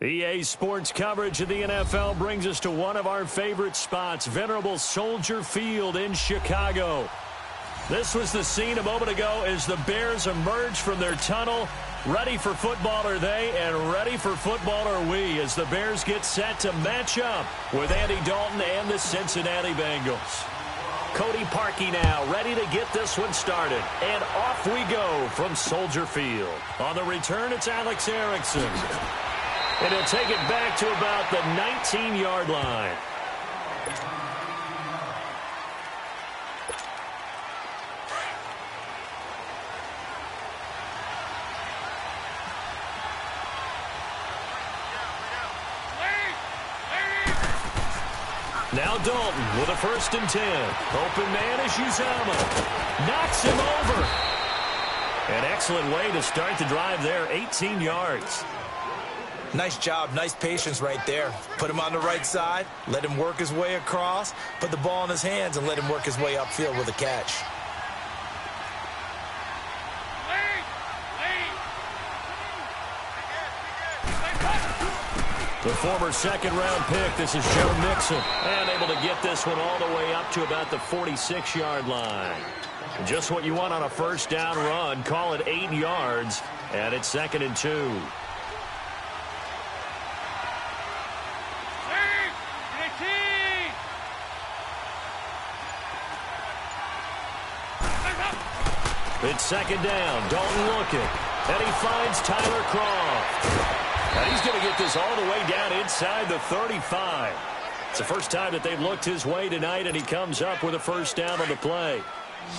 EA Sports coverage of the NFL brings us to one of our favorite spots, venerable Soldier Field in Chicago. This was the scene a moment ago as the Bears emerged from their tunnel. Ready for football are they, and ready for football are we, as the Bears get set to match up with Andy Dalton and the Cincinnati Bengals. Cody Parkey now ready to get this one started. And off we go from Soldier Field. On the return, it's Alex Erickson. And he'll take it back to about the 19-yard line. Now Dalton with a 1st and 10. Open man is Uzomah. Knocks him over. An excellent way to start the drive there, 18 yards. Nice job, nice patience right there. Put him on the right side, let him work his way across, put the ball in his hands, and let him work his way upfield with a catch. The former second-round pick, this is Joe Mixon, and able to get this one all the way up to about the 46-yard line. Just what you want on a first down run. Call it 8 yards, and it's 2nd and 2. It's 2nd down. Dalton looking. And he finds Tyler Kroft. And he's going to get this all the way down inside the 35. It's the first time that they've looked his way tonight, and he comes up with a first down on the play.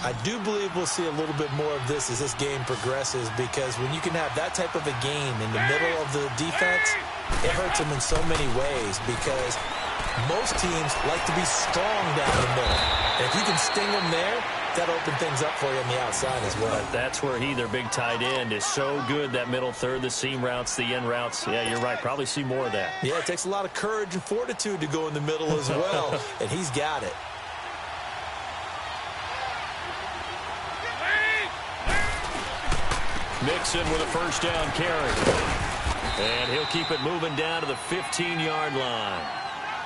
I do believe we'll see a little bit more of this as this game progresses, because when you can have that type of a game in the middle of the defense, it hurts them in so many ways, because most teams like to be strong down the middle. And if you can sting them there, that'll open things up for you on the outside as well. But that's where their big tight end, is so good, that middle third, the seam routes, the end routes. Yeah, you're right. Probably see more of that. Yeah, it takes a lot of courage and fortitude to go in the middle as well, and he's got it. Mixon with a first down carry. And he'll keep it moving down to the 15-yard line.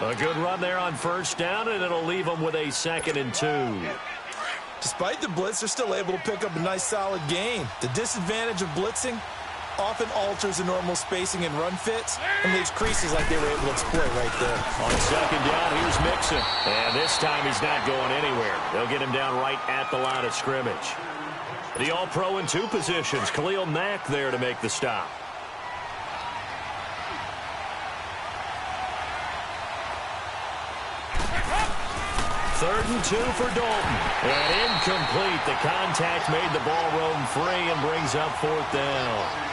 A good run there on first down, and it'll leave them with a 2nd and 2. Despite the blitz, they're still able to pick up a nice, solid game. The disadvantage of blitzing often alters the normal spacing and run fits and leaves creases like they were able to exploit right there. On 2nd down, here's Mixon. And this time he's not going anywhere. They'll get him down right at the line of scrimmage. The All-Pro in 2 positions. Khalil Mack there to make the stop. Third and 2 for Dalton. And incomplete. The contact made the ball roam free and brings up 4th down.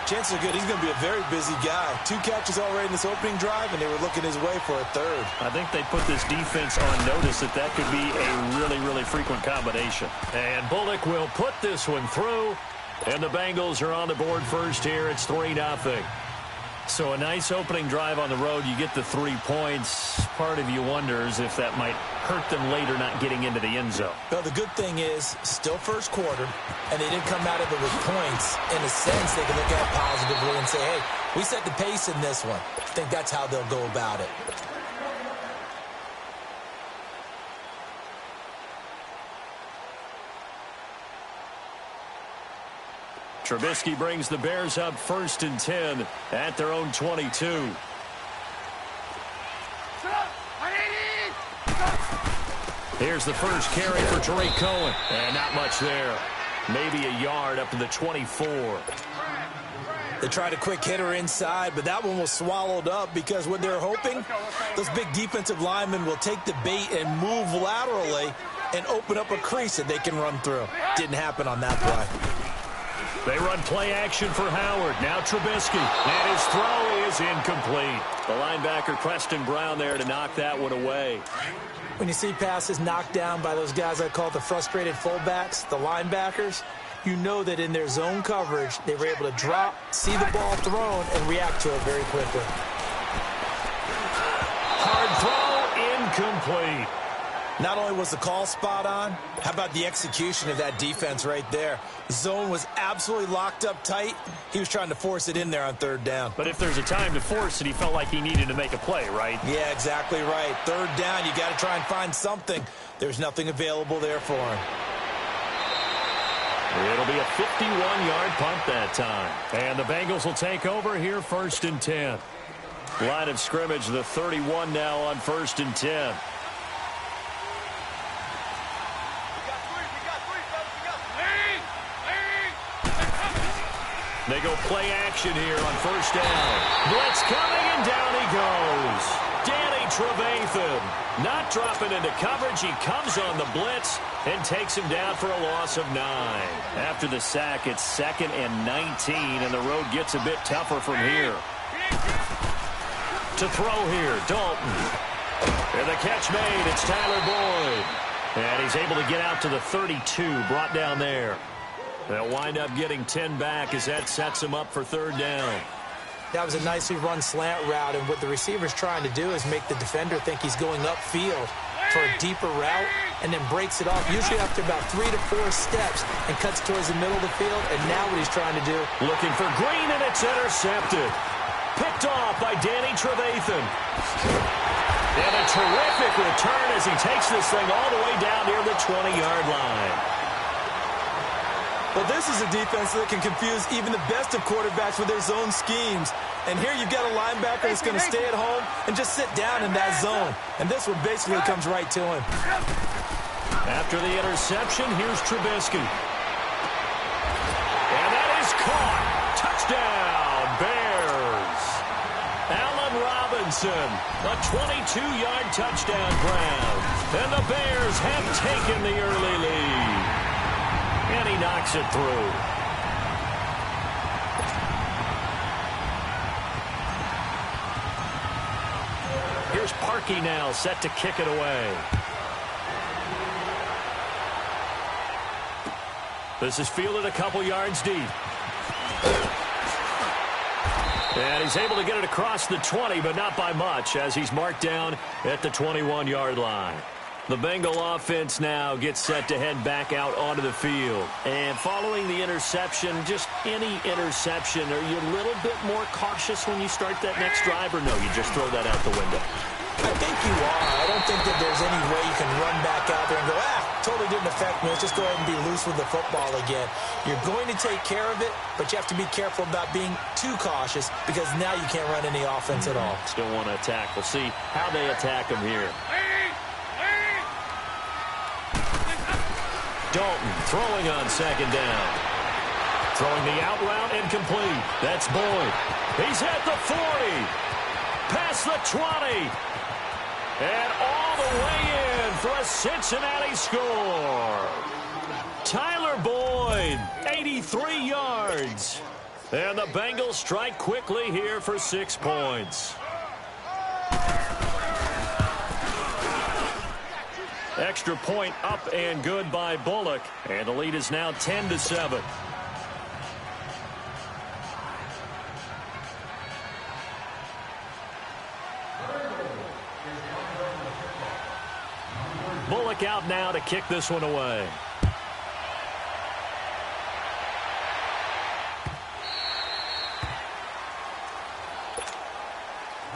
Chances are good he's going to be a very busy guy. 2 catches already in this opening drive, and they were looking his way for a 3rd. I think they put this defense on notice that could be a really, really frequent combination. And Bullock will put this one through. And the Bengals are on the board first here. It's 3-0. So a nice opening drive on the road. You get the 3 points. Part of you wonders if that might hurt them later not getting into the end zone. Well, the good thing is, still first quarter, and they didn't come out of it with points. In a sense, they can look at it positively and say, hey, we set the pace in this one. I think that's how they'll go about it. Trubisky brings the Bears up 1st and 10 at their own 22. Here's the first carry for Tariq Cohen. And not much there. Maybe a yard up to the 24. They tried a quick hitter inside, but that one was swallowed up because what they're hoping, those big defensive linemen will take the bait and move laterally and open up a crease that they can run through. Didn't happen on that play. They run play action for Howard. Now Trubisky. And his throw is incomplete. The linebacker, Preston Brown, there to knock that one away. When you see passes knocked down by those guys I call the frustrated fullbacks, the linebackers, you know that in their zone coverage, they were able to drop, see the ball thrown, and react to it very quickly. Hard throw, incomplete. Not only was the call spot on, how about the execution of that defense right there? Zone was absolutely locked up tight. He was trying to force it in there on third down. But if there's a time to force it, he felt like he needed to make a play, right? Yeah, exactly right. Third down, you got to try and find something. There's nothing available there for him. It'll be a 51-yard punt that time. And the Bengals will take over here 1st and 10. Line of scrimmage, the 31 now on 1st and 10. They go play action here on 1st down. Blitz coming, and down he goes. Danny Trevathan not dropping into coverage. He comes on the blitz and takes him down for a loss of 9. After the sack, it's 2nd and 19, and the road gets a bit tougher from here. To throw here, Dalton. And the catch made, it's Tyler Boyd. And he's able to get out to the 32, brought down there. They'll wind up getting 10 back as that sets him up for 3rd down. That was a nicely run slant route, and what the receiver's trying to do is make the defender think he's going upfield for a deeper route and then breaks it off, usually after about 3 to 4 steps, and cuts towards the middle of the field, and now what he's trying to do. Looking for Green, and it's intercepted. Picked off by Danny Trevathan. And a terrific return as he takes this thing all the way down near the 20-yard line. Well, this is a defense that can confuse even the best of quarterbacks with their zone schemes. And here you've got a linebacker that's going to stay at home and just sit down in that zone. And this one basically comes right to him. After the interception, here's Trubisky. And that is caught. Touchdown, Bears. Allen Robinson, a 22-yard touchdown grab. And the Bears have taken the early lead. And he knocks it through. Here's Parkey now, set to kick it away. This is fielded a couple yards deep. And he's able to get it across the 20, but not by much, as he's marked down at the 21-yard line. The Bengal offense now gets set to head back out onto the field. And following the interception, just any interception, are you a little bit more cautious when you start that next drive, or no, you just throw that out the window? I think you are. I don't think that there's any way you can run back out there and go, totally didn't affect me. Let's just go ahead and be loose with the football again. You're going to take care of it, but you have to be careful about being too cautious because now you can't run any offense at all. Still want to attack. We'll see how they attack him here. Dalton throwing on 2nd down. Throwing the out route incomplete. That's Boyd. He's at the 40. Past the 20. And all the way in for a Cincinnati score. Tyler Boyd, 83 yards. And the Bengals strike quickly here for 6 points. Extra point up and good by Bullock. And the lead is now 10-7. Bullock out now to kick this one away.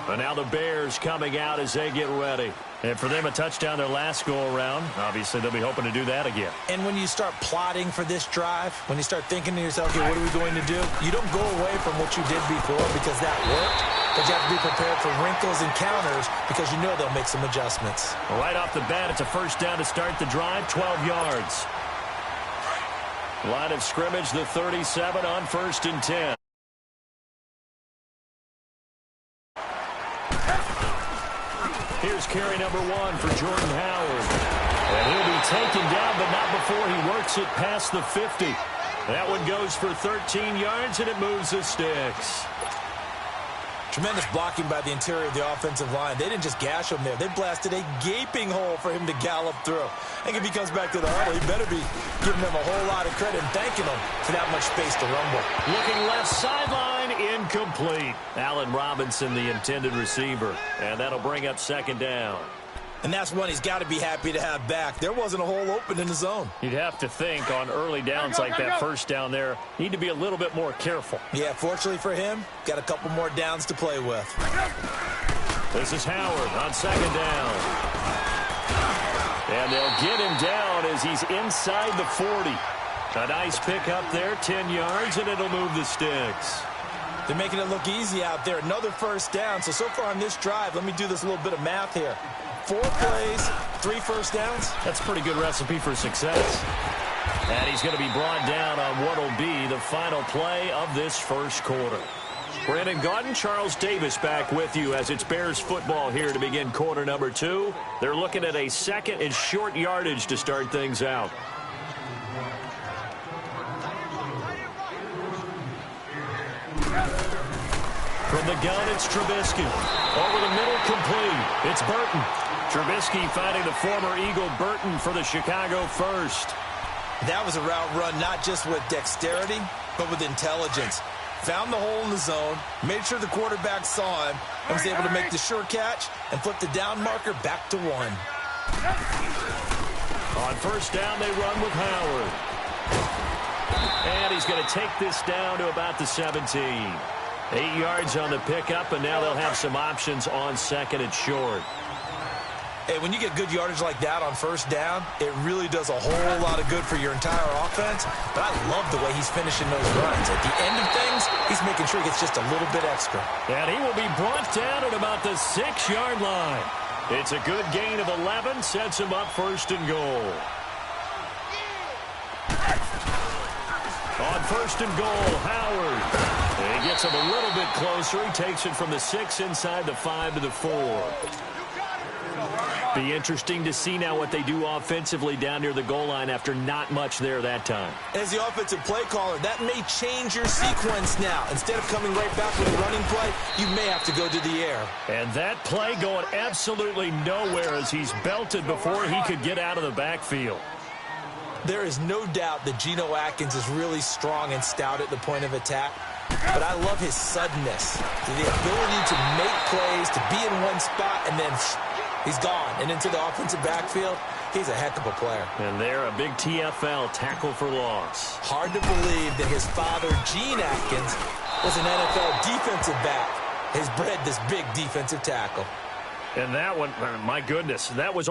And now the Bears coming out as they get ready. And for them, a touchdown their last go-around. Obviously, they'll be hoping to do that again. And when you start plotting for this drive, when you start thinking to yourself, okay, what are we going to do? You don't go away from what you did before because that worked. But you have to be prepared for wrinkles and counters because you know they'll make some adjustments. Right off the bat, it's a 1st down to start the drive, 12 yards. Line of scrimmage, the 37 on 1st and 10. Here's carry number 1 for Jordan Howard. And he'll be taken down, but not before he works it past the 50. That one goes for 13 yards, and it moves the sticks. Tremendous blocking by the interior of the offensive line. They didn't just gash him there. They blasted a gaping hole for him to gallop through. I think if he comes back to the huddle, he better be giving them a whole lot of credit and thanking them for that much space to rumble. Looking left sideline, incomplete. Allen Robinson, the intended receiver. And that'll bring up 2nd down. And that's one he's got to be happy to have back. There wasn't a hole open in the zone. You'd have to think on early downs like that first down there, need to be a little bit more careful. Yeah, fortunately for him, got a couple more downs to play with. This is Howard on second down. And they'll get him down as he's inside the 40. A nice pick up there, 10 yards, and it'll move the sticks. They're making it look easy out there. Another first down. So far on this drive, let me do this little bit of math here. 4 plays, 3 first downs. That's a pretty good recipe for success. And he's going to be brought down on what will be the final play of this first quarter. Brandon Gaudin, Charles Davis back with you as it's Bears football here to begin quarter number 2. They're looking at a second and short yardage to start things out. From the gun, it's Trubisky. Over the middle, complete. It's Burton. Trubisky finding the former Eagle Burton for the Chicago first. That was a route run not just with dexterity, but with intelligence. Found the hole in the zone, made sure the quarterback saw him, and was able to make the sure catch and flip the down marker back to 1. On first down, they run with Howard. And he's going to take this down to about the 17. 8 yards on the pickup, and now they'll have some options on second and short. Hey, when you get good yardage like that on first down, it really does a whole lot of good for your entire offense. But I love the way he's finishing those runs. At the end of things, he's making sure he gets just a little bit extra. And he will be brought down at about the 6-yard line. It's a good gain of 11, sets him up first and goal. On first and goal, Howard. And he gets him a little bit closer. He takes it from the 6 inside the 5 to the 4. Be interesting to see now what they do offensively down near the goal line after not much there that time. As the offensive play caller, that may change your sequence now. Instead of coming right back with a running play, you may have to go to the air. And that play going absolutely nowhere as he's belted before he could get out of the backfield. There is no doubt that Geno Atkins is really strong and stout at the point of attack. But I love his suddenness, the ability to make plays, to be in one spot, and then he's gone. And into the offensive backfield, he's a heck of a player. And there, a big TFL, tackle for loss. Hard to believe that his father, Gene Atkins, was an NFL defensive back. Has bred this big defensive tackle. And that one, my goodness, that was...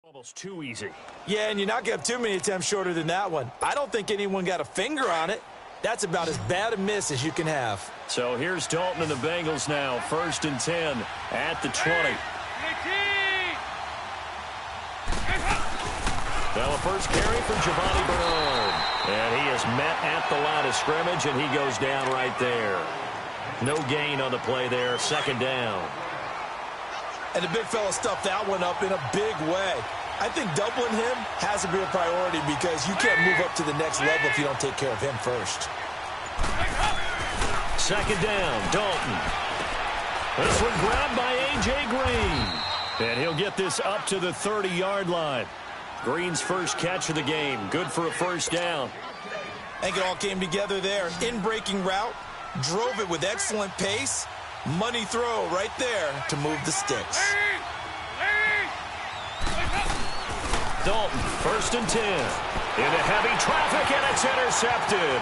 almost too easy. Yeah, and you're not going to have too many attempts shorter than that one. I don't think anyone got a finger on it. That's about as bad a miss as you can have. So here's Dalton and the Bengals now. 1st and 10 at the 20. Now a first carry for Giovanni Bernard. And he is met at the line of scrimmage, and he goes down right there. No gain on the play there. 2nd down. And the big fella stuffed that one up in a big way. I think doubling him has to be a priority because you can't move up to the next level if you don't take care of him first. 2nd down, Dalton. This one grabbed by A.J. Green. And he'll get this up to the 30-yard line. Green's first catch of the game. Good for a first down. I think it all came together there. In-breaking route. Drove it with excellent pace. Money throw right there to move the sticks. Dalton, 1st and 10. Into heavy traffic, and it's intercepted.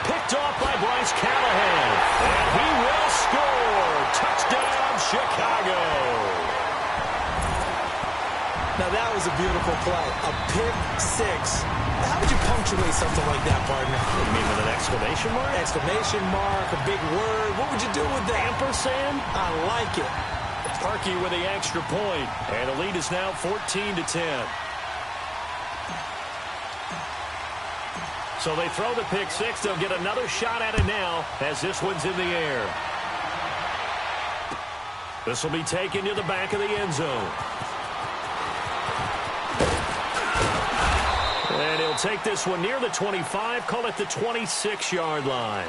Picked off by Bryce Callahan. And he will score. Touchdown, Chicago. Now that was a beautiful play. A pick six. How would you punctuate something like that, partner? You mean with an exclamation mark? Exclamation mark, a big word. What would you do with that? Ampersand? I like it. Parkey with the extra point. And the lead is now 14-10. So they throw the pick six. They'll get another shot at it now as this one's in the air. This will be taken to the back of the end zone. And he'll take this one near the 25, call it the 26-yard line.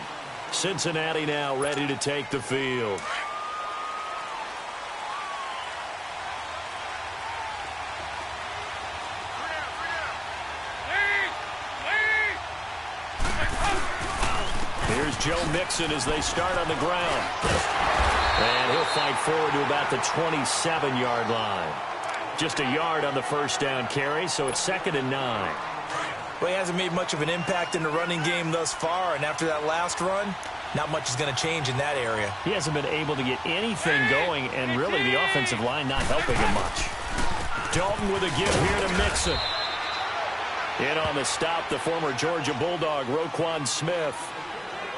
Cincinnati now ready to take the field. Here's Joe Mixon as they start on the ground. And he'll fight forward to about the 27-yard line. Just a yard on the first down carry, so it's 2nd and 9. Well, he hasn't made much of an impact in the running game thus far, and after that last run, not much is going to change in that area. He hasn't been able to get anything going, and really the offensive line not helping him much. Dalton with a give here to Mixon. In on the stop, the former Georgia Bulldog, Roquan Smith.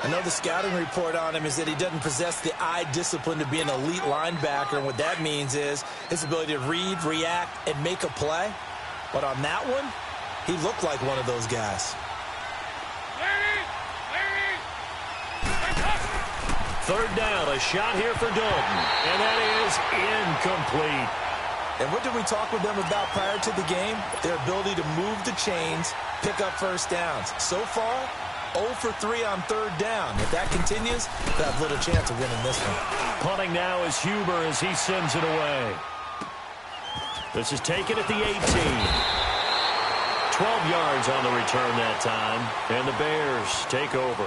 I know the scouting report on him is that he doesn't possess the eye discipline to be an elite linebacker, and what that means is his ability to read, react, and make a play. But on that one, he looked like one of those guys. Third down, a shot here for Dalton, and that is incomplete. And what did we talk with them about prior to the game? Their ability to move the chains, pick up first downs. So far, 0 for 3 on third down. If that continues, they'll have little chance of winning this one. Punting now is Huber as he sends it away. This is taken at the 18. 12 yards on the return that time, and the Bears take over.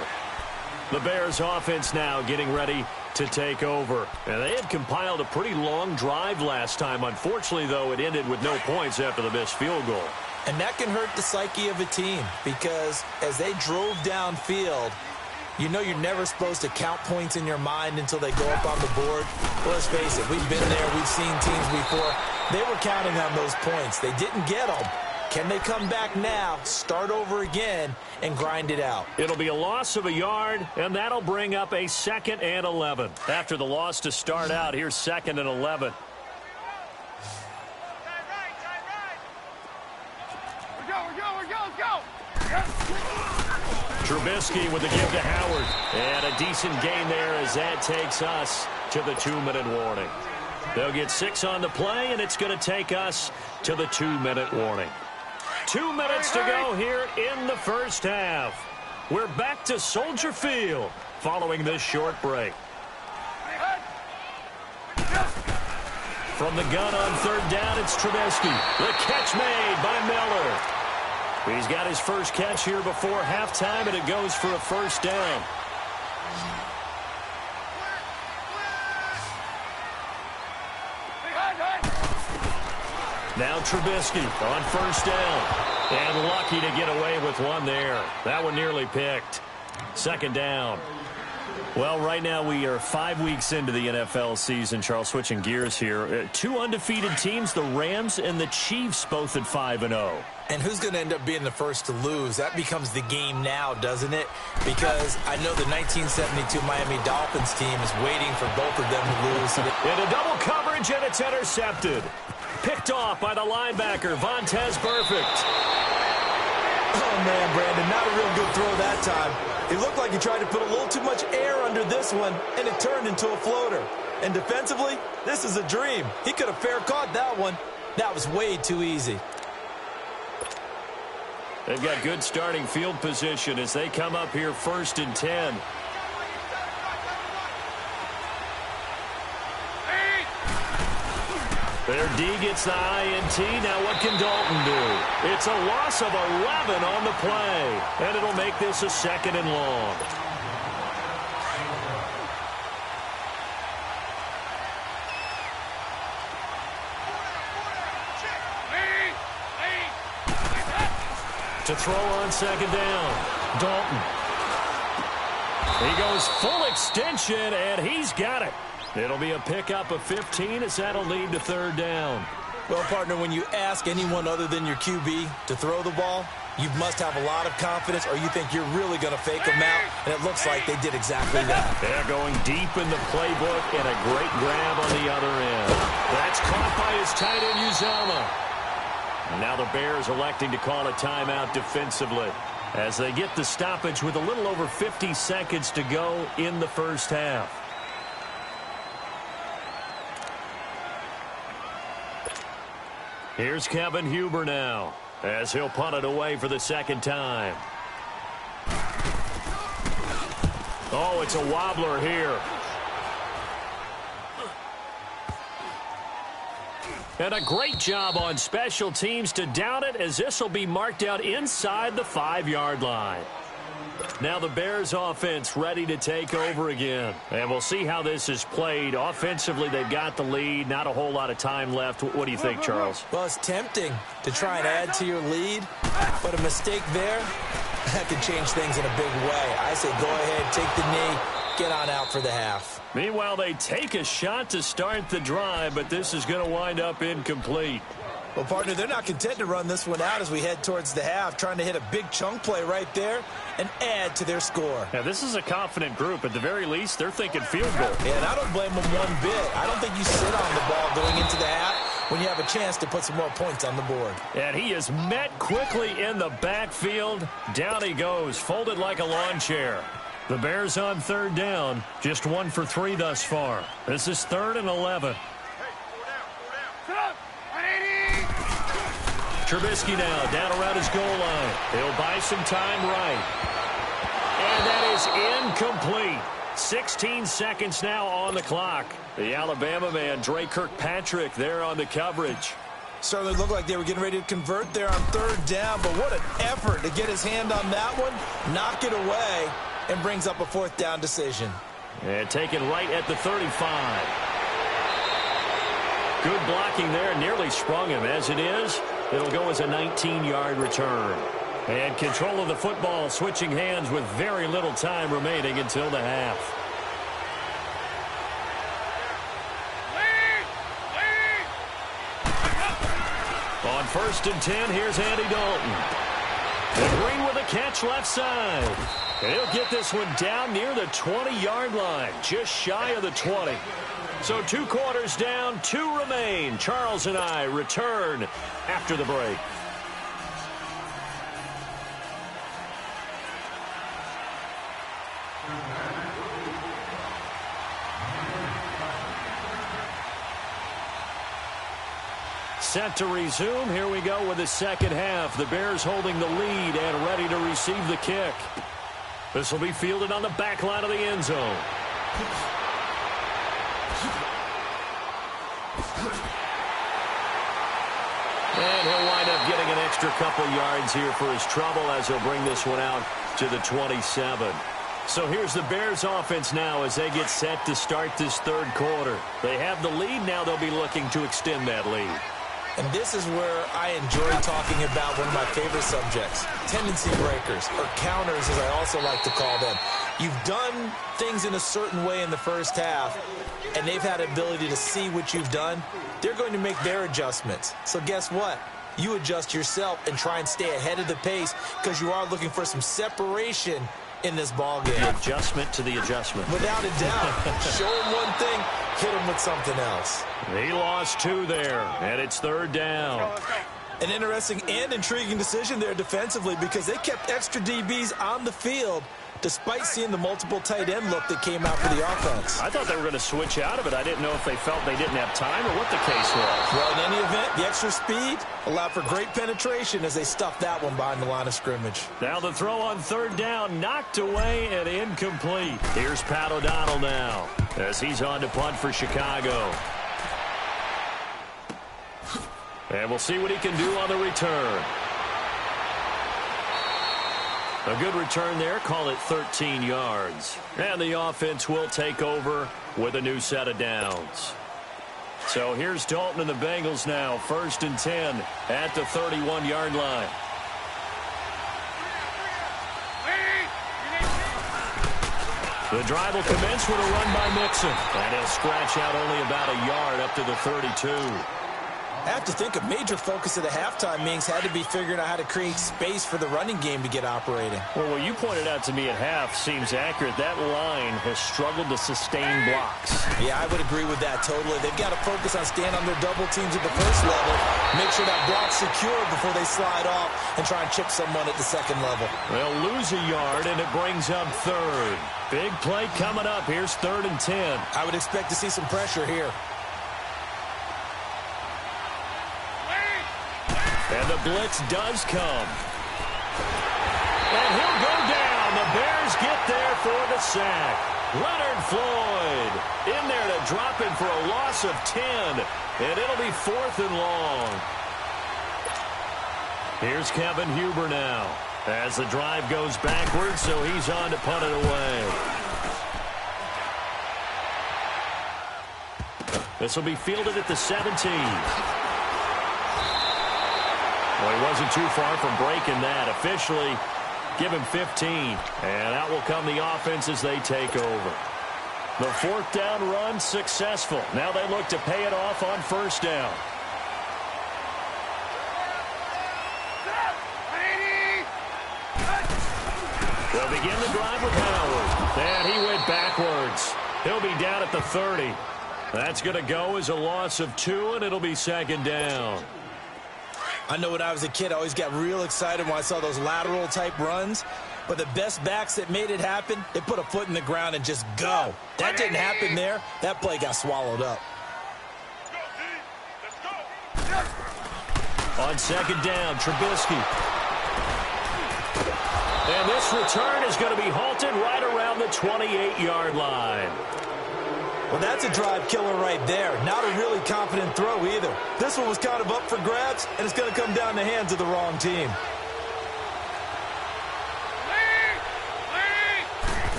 The Bears offense now getting ready to take over. And they had compiled a pretty long drive last time. Unfortunately, though, it ended with no points after the missed field goal. And that can hurt the psyche of a team because as they drove downfield, you know you're never supposed to count points in your mind until they go up on the board. Well, let's face it, we've been there. We've seen teams before. They were counting on those points. They didn't get them. Can they come back now, start over again, and grind it out? It'll be a loss of a yard, and that'll bring up a 2nd and 11. After the loss to start out, here's 2nd and 11. Trubisky with the give to Howard. And a decent gain there as that takes us to the 2-minute warning. They'll get 6 on the play, and it's going to take us to the 2-minute warning. 2 minutes to go here in the first half. We're back to Soldier Field following this short break. From the gun on third down, it's Trubisky. The catch made by Miller. He's got his first catch here before halftime, and it goes for a first down. Now Trubisky on first down. And lucky to get away with one there. That one nearly picked. 2nd down. Well, right now we are 5 weeks into the NFL season. Charles, switching gears here. 2 undefeated teams, the Rams and the Chiefs, both at 5-0. And who's going to end up being the first to lose? That becomes the game now, doesn't it? Because I know the 1972 Miami Dolphins team is waiting for both of them to lose. In a double coverage, and it's intercepted. Picked off by the linebacker, Vontaze Burfict. Oh, man, Brandon, not a real good throw that time. It looked like he tried to put a little too much air under this one, and it turned into a floater. And defensively, this is a dream. He could have fair caught that one. That was way too easy. They've got good starting field position as they come up here 1st and 10. Their D gets the INT. Now what can Dalton do? It's a loss of 11 on the play, and it'll make this a 2nd and long. To throw on 2nd down, Dalton. He goes full extension, and he's got it. It'll be a pickup of 15 as that'll lead to 3rd down. Well, partner, when you ask anyone other than your QB to throw the ball, you must have a lot of confidence or you think you're really going to fake them out, and it looks like they did exactly that. They're going deep in the playbook, and a great grab on the other end. That's caught by his tight end, Uzomah. Now the Bears electing to call a timeout defensively. as they get the stoppage with a little over 50 seconds to go in the first half. Here's Kevin Huber now, as he'll punt it away for the second time. Oh, it's a wobbler here. And a great job on special teams to down it, as this will be marked out inside the 5-yard line. Now the Bears offense ready to take over again. And we'll see how this is played. Offensively, they've got the lead. Not a whole lot of time left. What do you think, Charles? Well, it's tempting to try and add to your lead, but a mistake there, that could change things in a big way. I say go ahead, take the knee, get on out for the half. Meanwhile, they take a shot to start the drive, but this is going to wind up incomplete. Well, partner, they're not content to run this one out as we head towards the half, trying to hit a big chunk play right there and add to their score. Now, this is a confident group. At the very least, they're thinking field goal. Yeah, and I don't blame them one bit. I don't think you sit on the ball going into the half when you have a chance to put some more points on the board. And he is met quickly in the backfield. Down he goes, folded like a lawn chair. The Bears on third down, just 1 for 3 thus far. This is 3rd and 11. Trubisky now down around his goal line. He'll buy some time right. And that is incomplete. 16 seconds now on the clock. The Alabama man, Dre Kirkpatrick, there on the coverage. Certainly looked like they were getting ready to convert there on third down, but what an effort to get his hand on that one, knock it away, and brings up a 4th down decision. And taken right at the 35. Good blocking there, nearly sprung him. As it is, it'll go as a 19-yard return. And control of the football, switching hands with very little time remaining until the half. On 1st and 10, here's Andy Dalton. And Green with a catch left side. And he'll get this one down near the 20-yard line, just shy of the 20. So 2 quarters down, 2 remain. Charles and I return after the break. Set to resume. Here we go with the second half. The Bears holding the lead and ready to receive the kick. This will be fielded on the back line of the end zone. And he'll wind up getting an extra couple yards here for his trouble as he'll bring this one out to the 27. So here's the Bears offense now as they get set to start this third quarter. They have the lead. Now they'll be looking to extend that lead. And this is where I enjoy talking about one of my favorite subjects, tendency breakers, or counters as I also like to call them. You've done things in a certain way in the first half, and they've had the ability to see what you've done. They're going to make their adjustments. So guess what? You adjust yourself and try and stay ahead of the pace because you are looking for some separation in this ball game. The adjustment to the adjustment. Without a doubt. Show him one thing, hit him with something else. He lost 2 there, and it's 3rd down. An interesting and intriguing decision there defensively because they kept extra DBs on the field despite seeing the multiple tight end look that came out for the offense. I thought they were going to switch out of it. I didn't know if they felt they didn't have time or what the case was. Well, in any event, the extra speed allowed for great penetration as they stuffed that one behind the line of scrimmage. Now the throw on 3rd down, knocked away and incomplete. Here's Pat O'Donnell now as he's on to punt for Chicago. And we'll see what he can do on the return. A good return there, call it 13 yards. And the offense will take over with a new set of downs. So here's Dalton and the Bengals now, 1st and 10 at the 31-yard line. The drive will commence with a run by Mixon. And he'll scratch out only about a yard up to the 32. I have to think a major focus of the halftime meetings had to be figuring out how to create space for the running game to get operating. Well, what you pointed out to me at half seems accurate. That line has struggled to sustain blocks. Yeah, I would agree with that totally. They've got to focus on staying on their double teams at the first level, make sure that block's secure before they slide off and try and chip someone at the second level. They'll lose a yard, and it brings up third. Big play coming up. Here's 3rd and 10. I would expect to see some pressure here. And the blitz does come. And he'll go down. The Bears get there for the sack. Leonard Floyd in there to drop him for a loss of 10. And it'll be 4th and long. Here's Kevin Huber now as the drive goes backwards, so he's on to punt it away. This will be fielded at the 17. Well, he wasn't too far from breaking that. Officially, give him 15. And out will come the offense as they take over. The 4th down run successful. Now they look to pay it off on 1st down. They'll begin the drive with Howard. And he went backwards. He'll be down at the 30. That's going to go as a loss of 2, and it'll be 2nd down. I know when I was a kid, I always got real excited when I saw those lateral-type runs. But the best backs that made it happen, they put a foot in the ground and just go. That didn't happen there. That play got swallowed up. On 2nd down, Trubisky. And this return is going to be halted right around the 28-yard line. Well, that's a drive killer right there. Not a really confident throw either. This one was kind of up for grabs, and it's going to come down the hands of the wrong team.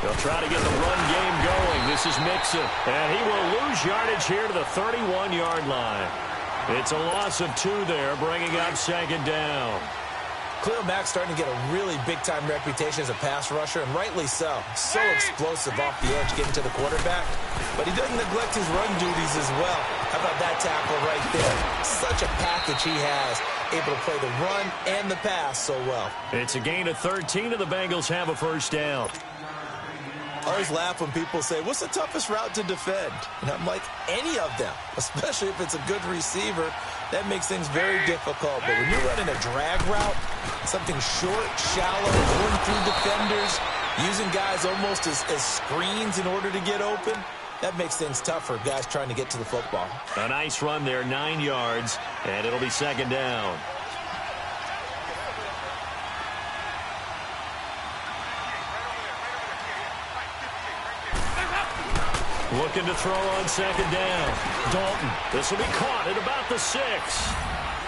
They'll try to get the run game going. This is Mixon, and he will lose yardage here to the 31-yard line. It's a loss of 2 there, bringing up 2nd down. Khalil Mack's starting to get a really big-time reputation as a pass rusher, and rightly so. So explosive off the edge getting to the quarterback. But he doesn't neglect his run duties as well. How about that tackle right there? Such a package he has, able to play the run and the pass so well. It's a gain of 13, and the Bengals have a 1st down. I always laugh when people say, what's the toughest route to defend? And I'm like, any of them, especially if it's a good receiver. That makes things very difficult. But when you're running a drag route, something short, shallow, going through defenders, using guys almost as screens in order to get open, that makes things tough for guys trying to get to the football. A nice run there, 9 yards, and it'll be 2nd down. Looking to throw on 2nd down. Dalton. This will be caught at about the 6.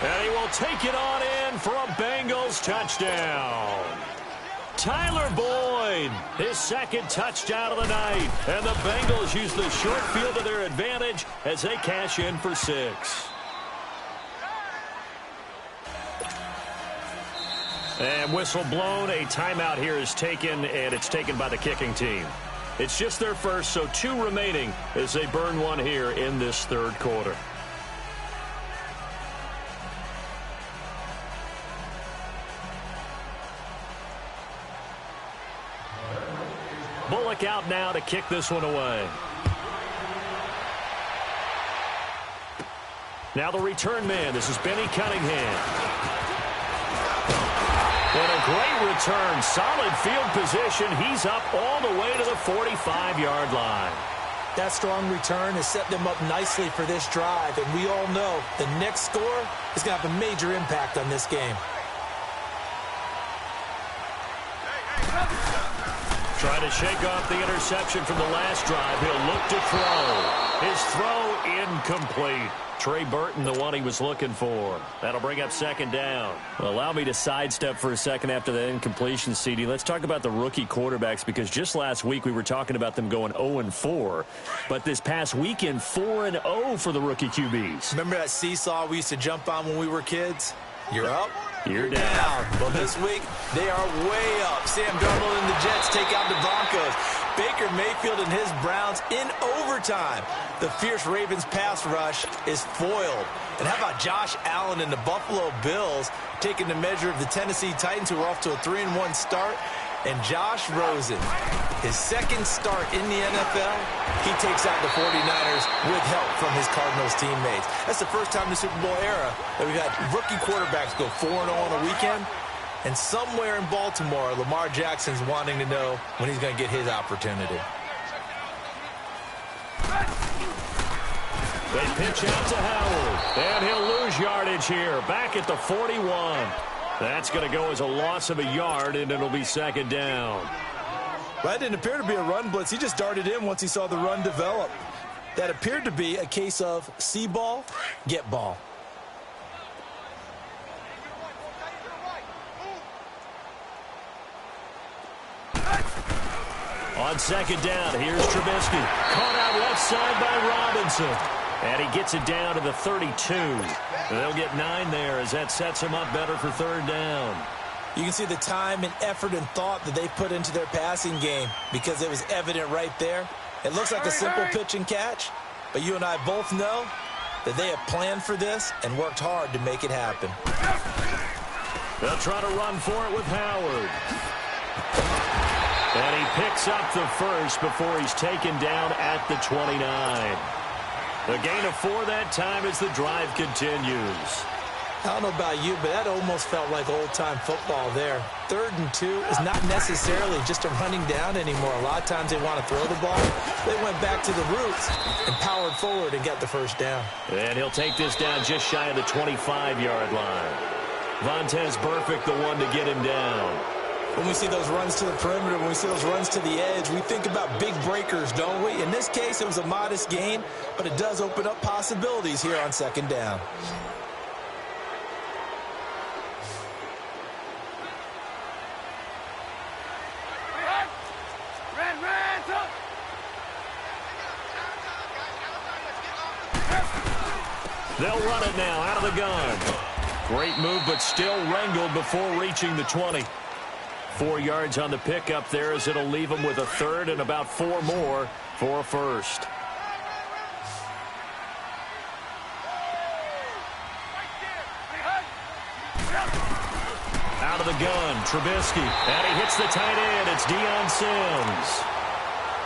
And he will take it on in for a Bengals touchdown. Tyler Boyd, his 2nd touchdown of the night. And the Bengals use the short field to their advantage as they cash in for 6. And whistle blown. A timeout here is taken, and it's taken by the kicking team. It's just their first, so 2 remaining as they burn 1 here in this 3rd quarter. Bullock out now to kick this one away. Now the return man. This is Benny Cunningham. And a great return. Solid field position. He's up all the way to the 45-yard line. That strong return has set them up nicely for this drive. And we all know the next score is going to have a major impact on this game. Trying to shake off the interception from the last drive. He'll look to throw. His throw incomplete. Trey Burton, the one he was looking for. That'll bring up 2nd down. Well, allow me to sidestep for a second after that incompletion, CD. Let's talk about the rookie quarterbacks, because just last week we were talking about them going 0-4. But this past weekend, 4-0 for the rookie QBs. Remember that seesaw we used to jump on when we were kids? You're up, you're down. Well, this week, they are way up. Sam Darnold and the Jets take out the Broncos. Baker Mayfield and his Browns in overtime. The fierce Ravens pass rush is foiled. And how about Josh Allen and the Buffalo Bills taking the measure of the Tennessee Titans, who are off to a 3-1 start? And Josh Rosen, his second start in the NFL, he takes out the 49ers with help from his Cardinals teammates. That's the first time in the Super Bowl era that we've had rookie quarterbacks go 4-0 on a weekend. And somewhere in Baltimore, Lamar Jackson's wanting to know when he's going to get his opportunity. They pitch out to Howard, and he'll lose yardage here, back at the 41. That's going to go as a loss of a yard, and it'll be second down. That didn't appear to be a run blitz. He just darted in once he saw the run develop. That appeared to be a case of see ball, get ball. On second down, here's Trubisky. Caught out left side by Robinson. And he gets it down to the 32. They'll get 9 there as that sets him up better for third down. You can see the time and effort and thought that they put into their passing game because it was evident right there. It looks like a simple pitch and catch, but you and I both know that they have planned for this and worked hard to make it happen. They'll try to run for it with Howard. And he picks up the first before he's taken down at the 29. The gain of 4 that time as the drive continues. I don't know about you, but that almost felt like old-time football there. 3rd and 2 is not necessarily just a running down anymore. A lot of times they want to throw the ball. They went back to the roots and powered forward and got the first down. And he'll take this down just shy of the 25-yard line. Vontaze Burfict, the one to get him down. When we see those runs to the perimeter, when we see those runs to the edge, we think about big breakers, don't we? In this case, it was a modest gain, but it does open up possibilities here on second down. They'll run it now out of the gun. Great move, but still wrangled before reaching the 20. 4 yards on the pickup there as it'll leave them with a third and about 4 more for a first. Out of the gun, Trubisky. And he hits the tight end. It's Deion Sims.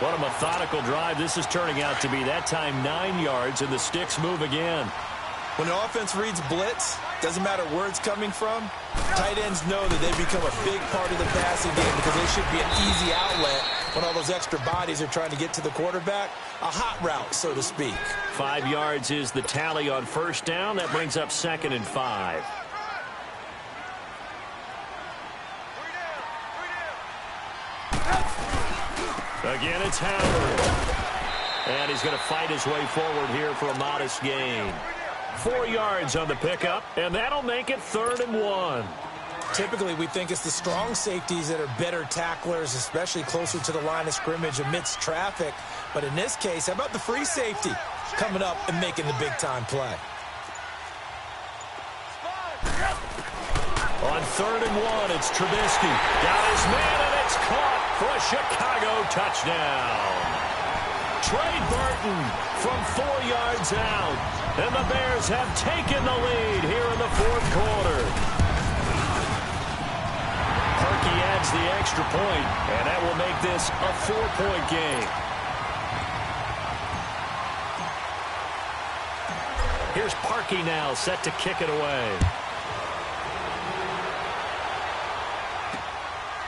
What a methodical drive this is turning out to be. That time 9 yards, and the sticks move again. When the offense reads blitz, doesn't matter where it's coming from, tight ends know that they become a big part of the passing game because they should be an easy outlet when all those extra bodies are trying to get to the quarterback. A hot route, so to speak. 5 yards is the tally on first down. That brings up 2nd and 5. Again, it's Howard. And he's going to fight his way forward here for a modest gain. 4 yards on the pickup, and that'll make it 3rd and 1. Typically, we think it's the strong safeties that are better tacklers, especially closer to the line of scrimmage amidst traffic. But in this case, how about the free safety coming up and making the big-time play? On 3rd and 1, it's Trubisky. Got his man, and it's caught for a Chicago touchdown. Trey Burton from 4 yards out. And the Bears have taken the lead here in the 4th quarter. Parkey adds the extra point, and that will make this a 4-point game. Here's Parkey now, set to kick it away.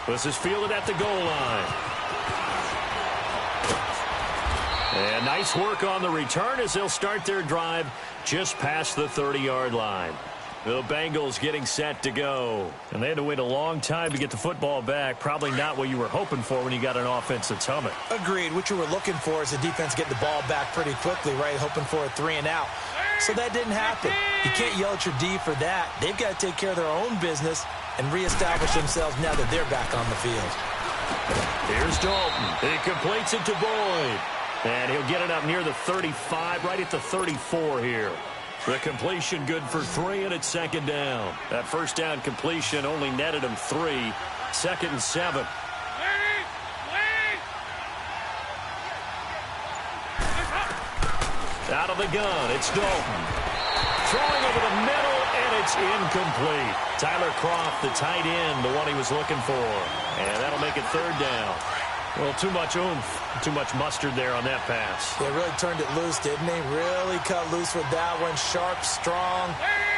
This is fielded at the goal line. And nice work on the return as they'll start their drive just past the 30-yard line. The Bengals getting set to go. And they had to wait a long time to get the football back. Probably not what you were hoping for when you got an offense that's humming. Agreed. What you were looking for is the defense getting the ball back pretty quickly, right? Hoping for a 3 and out. So that didn't happen. You can't yell at your D for that. They've got to take care of their own business and reestablish themselves now that they're back on the field. Here's Dalton. He completes it to Boyd. And he'll get it up near the 35, right at the 34 here. The completion good for 3, and it's 2nd down. That first down completion only netted him 3. 2nd and 7. Out of the gun, it's Dalton. Throwing over the middle, and it's incomplete. Tyler Kroft, the tight end, the one he was looking for. And that'll make it third down. Well, too much oomph, too much mustard there on that pass. They really turned it loose, didn't they? Really cut loose with that one. Sharp, strong.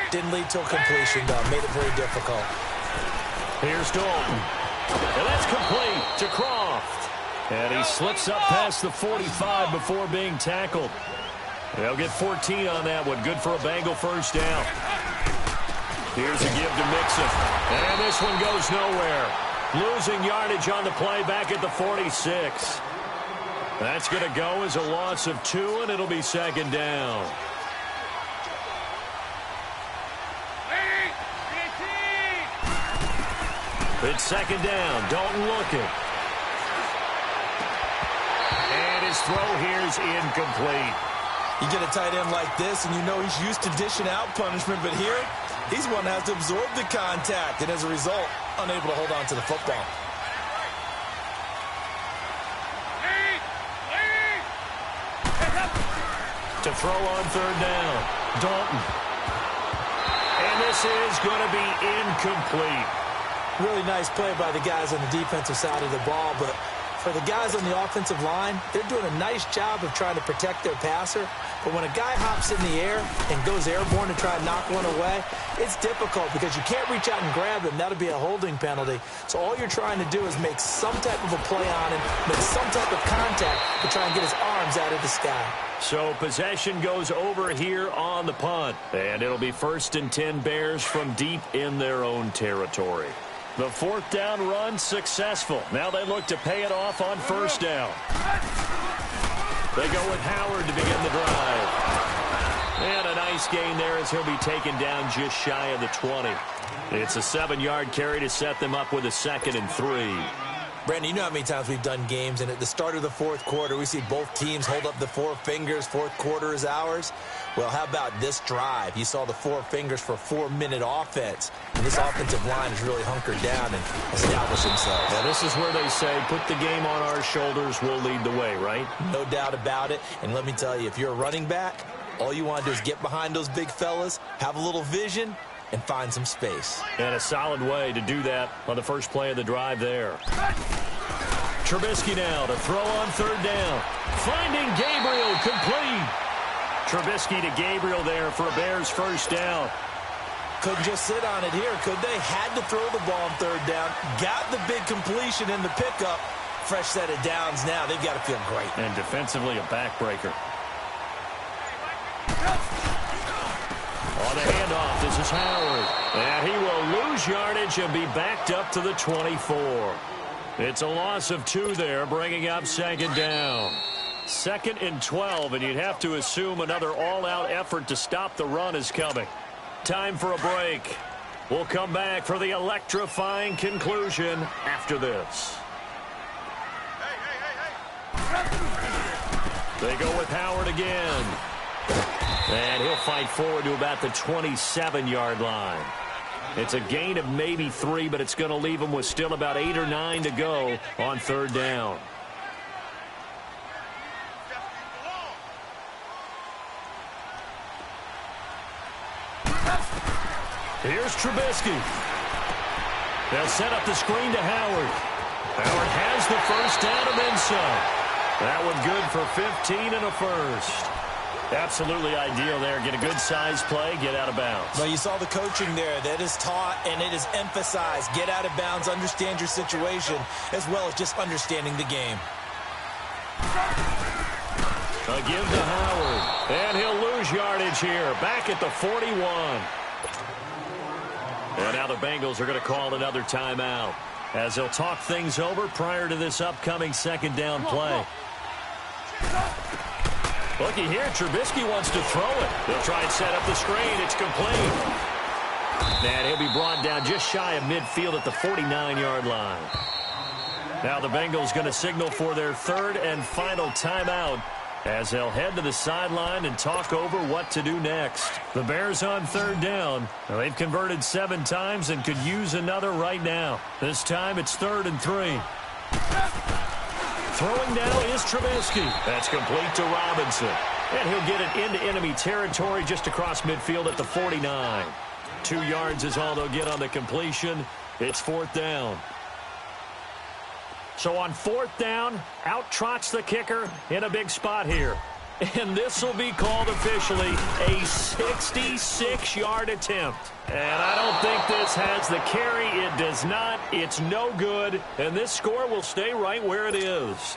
Didn't lead to a completion, though. Made it very difficult. Here's Dalton. And that's complete to Kroft. And he slips up past the 45 before being tackled. They'll get 14 on that one. Good for a Bengal first down. Here's a give to Mixon. And this one goes nowhere. Losing yardage on the play back at the 46. That's going to go as a loss of 2, and it'll be second down. It's second down. Dalton looking. And his throw here's incomplete. You get a tight end like this, and you know he's used to dishing out punishment, but here, he's one that has to absorb the contact, and as a result, unable to hold on to the football. To throw on third down, Dalton. And this is going to be incomplete. Really nice play by the guys on the defensive side of the ball, but for the guys on the offensive line, they're doing a nice job of trying to protect their passer. But when a guy hops in the air and goes airborne to try and knock one away, it's difficult because you can't reach out and grab him. That'll be a holding penalty. So all you're trying to do is make some type of a play on him, make some type of contact to try and get his arms out of the sky. So possession goes over here on the punt. And it'll be 1st and 10 Bears from deep in their own territory. The 4th down run successful. Now they look to pay it off on first down. They go with Howard to begin the drive. And a nice gain there as he'll be taken down just shy of the 20. It's a 7-yard carry to set them up with a 2nd and 3. Brandon, you know how many times we've done games, and at the start of the 4th quarter, we see both teams hold up the 4 fingers, 4th quarter is ours. Well, how about this drive? You saw the 4 fingers for 4-minute offense, and this offensive line has really hunkered down and established themselves. Now, this is where they say, put the game on our shoulders, we'll lead the way, right? No doubt about it, and let me tell you, if you're a running back, all you want to do is get behind those big fellas, have a little vision, and find some space. And a solid way to do that on the first play of the drive there. Trubisky now to throw on third down. Finding Gabriel complete. Trubisky to Gabriel there for a Bears first down. Couldn't just sit on it here, could they? Had to throw the ball on third down. Got the big completion in the pickup. Fresh set of downs now. They've got to feel great. And defensively a backbreaker. On the handoff, this is Howard. And he will lose yardage and be backed up to the 24. It's a loss of 2 there, bringing up second down. 2nd and 12, and you'd have to assume another all-out effort to stop the run is coming. Time for a break. We'll come back for the electrifying conclusion after this. They go with Howard again. And he'll fight forward to about the 27-yard line. It's a gain of maybe 3, but it's going to leave him with still about 8 or 9 to go on third down. Here's Trubisky. They'll set up the screen to Howard. Howard has the first down and then some. That one good for 15 and a first. Absolutely ideal there. Get a good size play, get out of bounds. Well, you saw the coaching there. That is taught and it is emphasized. Get out of bounds, understand your situation, as well as just understanding the game. A give to Howard. And he'll lose yardage here. Back at the 41. And now the Bengals are going to call another timeout as they'll talk things over prior to this upcoming second down play. Looky here, Trubisky wants to throw it. They'll try and set up the screen. It's complete. And he'll be brought down just shy of midfield at the 49-yard line. Now the Bengals going to signal for their third and final timeout as they'll head to the sideline and talk over what to do next. The Bears on third down. Now, they've converted 7 times and could use another right now. This time it's 3rd and 3. Throwing now is Trubisky. That's complete to Robinson. And he'll get it into enemy territory just across midfield at the 49. 2 yards is all they'll get on the completion. It's 4th down. So on 4th down, out trots the kicker in a big spot here. And this will be called officially a 66-yard attempt. And I don't think this has the carry. It does not. It's no good. And this score will stay right where it is.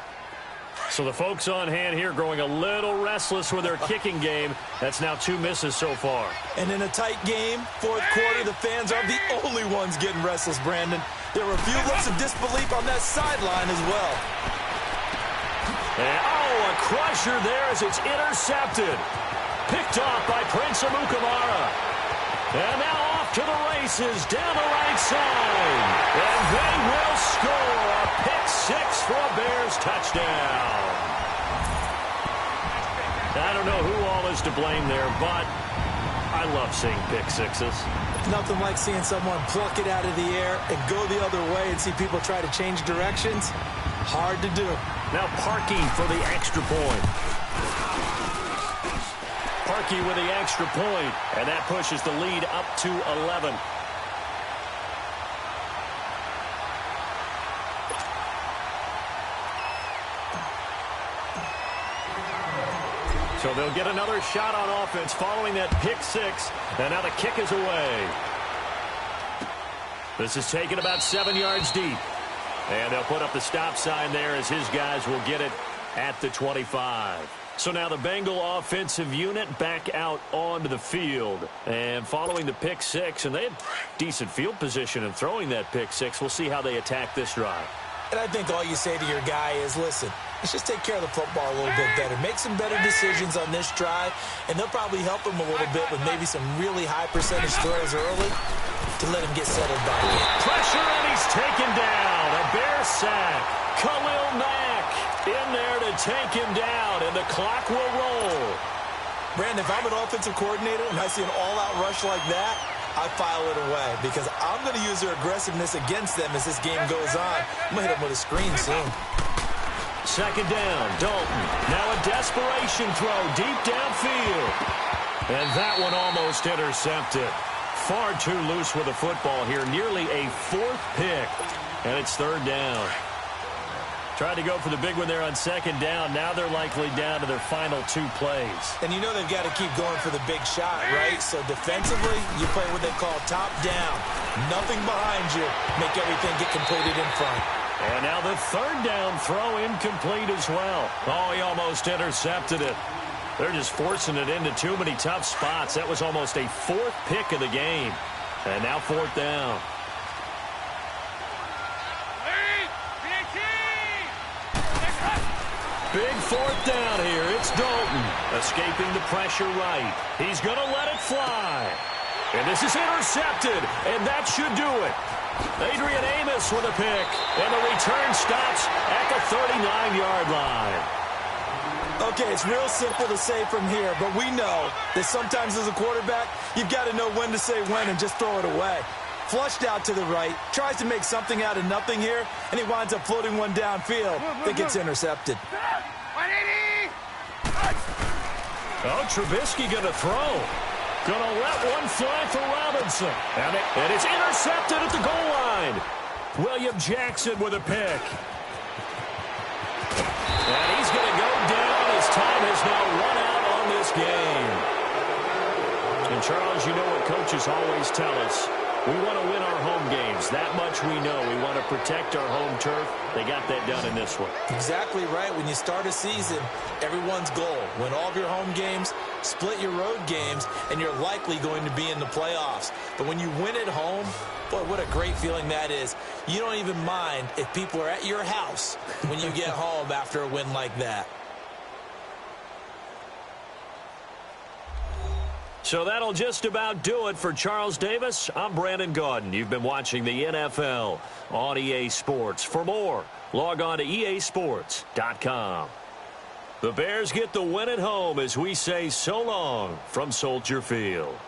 So the folks on hand here growing a little restless with their kicking game. That's now 2 misses so far. And in a tight game, 4th quarter, the fans are the only ones getting restless, Brandon. There were a few looks of disbelief on that sideline as well. And, a crusher there as it's intercepted. Picked off by Prince Amukamara. And now off to the races down the right side. And they will score a pick-6 for a Bears touchdown. I don't know who all is to blame there, but I love seeing pick-6s. Nothing like seeing someone pluck it out of the air and go the other way and see people try to change directions. Hard to do. Now Parkey for the extra point. Parkey with the extra point, and that pushes the lead up to 11. So they'll get another shot on offense following that pick-6, and now the kick is away. This is taken about 7 yards deep. And they'll put up the stop sign there as his guys will get it at the 25. So now the Bengal offensive unit back out onto the field. And following the pick-6, and they had decent field position in throwing that pick-6. We'll see how they attack this drive. And I think all you say to your guy is, listen, let's just take care of the football a little bit better. Make some better decisions on this drive, and they'll probably help him a little bit with maybe some really high percentage throws early to let him get settled back in. Pressure, and he's taken down. A Bear sack. Khalil Mack in there to take him down, and the clock will roll. Brandon, if I'm an offensive coordinator and I see an all-out rush like that, I file it away because I'm going to use their aggressiveness against them as this game goes on. I'm going to hit them with a screen soon. 2nd down, Dalton. Now a desperation throw deep downfield. And that one almost intercepted. Far too loose with the football here. Nearly a 4th pick. And it's 3rd down. Tried to go for the big one there on 2nd down. Now they're likely down to their final 2 plays. And you know they've got to keep going for the big shot, right? So defensively, you play what they call top down. Nothing behind you. Make everything get completed in front. And now the 3rd down throw incomplete as well. Oh, he almost intercepted it. They're just forcing it into too many tough spots. That was almost a 4th pick of the game. And now 4th down. Big 4th down here. It's Dalton escaping the pressure right. He's going to let it fly. And this is intercepted, and that should do it. Adrian Amos with a pick, and the return stops at the 39-yard line. Okay, it's real simple to say from here, but we know that sometimes as a quarterback, you've got to know when to say when and just throw it away. Flushed out to the right, tries to make something out of nothing here, and he winds up floating one downfield that gets intercepted. Oh, Trubisky going to throw. Going to let one fly for Robinson. And it's intercepted at the goal line. William Jackson with a pick. And he's going to go down. His time has now run out on this game. And, Charles, you know what coaches always tell us. We want to win our home games. That much we know. We want to protect our home turf. They got that done in this one. Exactly right. When you start a season, everyone's goal, win all of your home games, split your road games, and you're likely going to be in the playoffs. But when you win at home, boy, what a great feeling that is. You don't even mind if people are at your house when you get home after a win like that. So that'll just about do it for Charles Davis. I'm Brandon Gaudin. You've been watching the NFL on EA Sports. For more, log on to easports.com. The Bears get the win at home as we say so long from Soldier Field.